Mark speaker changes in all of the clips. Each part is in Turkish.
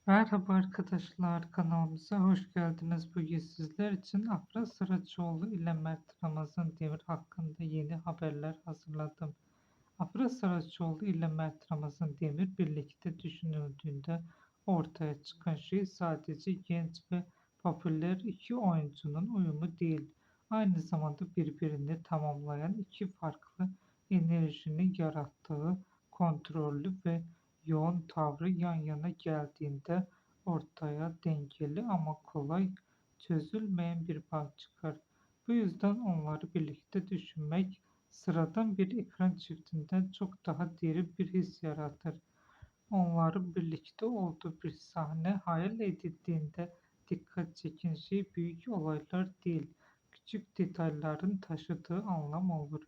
Speaker 1: Merhaba arkadaşlar, kanalımıza hoş geldiniz. Bugün sizler için Afra Saraçoğlu ile Mert Ramazan Demir hakkında yeni haberler hazırladım. Afra Saraçoğlu ile Mert Ramazan Demir birlikte düşünüldüğünde ortaya çıkan şey sadece genç ve popüler iki oyuncunun uyumu değil, aynı zamanda birbirini tamamlayan iki farklı enerjinin yarattığı kontrollü ve yoğun tavrı yan yana geldiğinde ortaya dengeli ama kolay çözülmeyen bir bağ çıkar. Bu yüzden onları birlikte düşünmek sıradan bir ekran çiftinden çok daha derin bir his yaratır. Onların birlikte olduğu bir sahne hayal edildiğinde dikkat çeken şey büyük olaylar değil, küçük detayların taşıdığı anlam olur.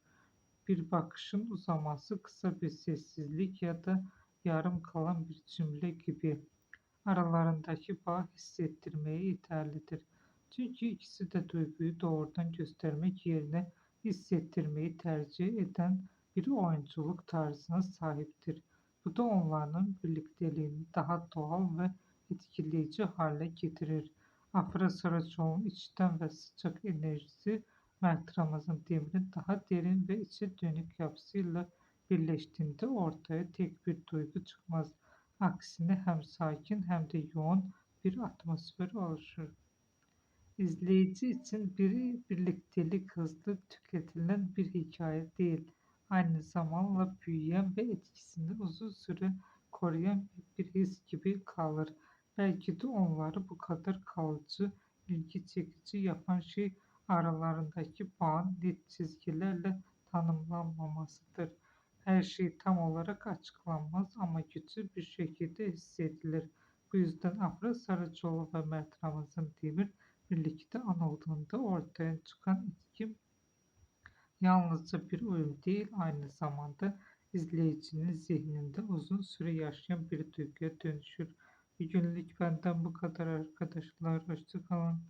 Speaker 1: Bir bakışın uzaması, kısa bir sessizlik ya da yarım kalan bir cümle gibi aralarındaki bağ hissettirmeye yeterlidir. Çünkü ikisi de duyguyu doğrudan göstermek yerine hissettirmeyi tercih eden bir oyunculuk tarzına sahiptir. Bu da onların birlikteliğini daha doğal ve etkileyici hale getirir. Afra Saraçoğlu'nun içten ve sıcak enerjisi Mert Ramazan Demir'in daha derin ve içe dönük yapısıyla birleştiğinde ortaya tek bir duygu çıkmaz. Aksine hem sakin hem de yoğun bir atmosfer oluşur. İzleyici için birliktelik hızlı tüketilen bir hikaye değil, aynı zamanda büyüyen ve etkisini uzun süre koruyan bir his gibi kalır. Belki de onları bu kadar kalıcı, ilgi çekici yapan şey aralarındaki bağın net çizgilerle tanımlanmamasıdır. Her şey tam olarak açıklanmaz ama güçlü bir şekilde hissedilir. Bu yüzden Afra Saraçoğlu ve Mert Ramazan Demir birlikte anıldığında ortaya çıkan etki yalnızca bir uyum değil, aynı zamanda izleyicinin zihninde uzun süre yaşayan bir duyguya dönüşür. Bugünlük benden bu kadar arkadaşlar. Hoşça kalın.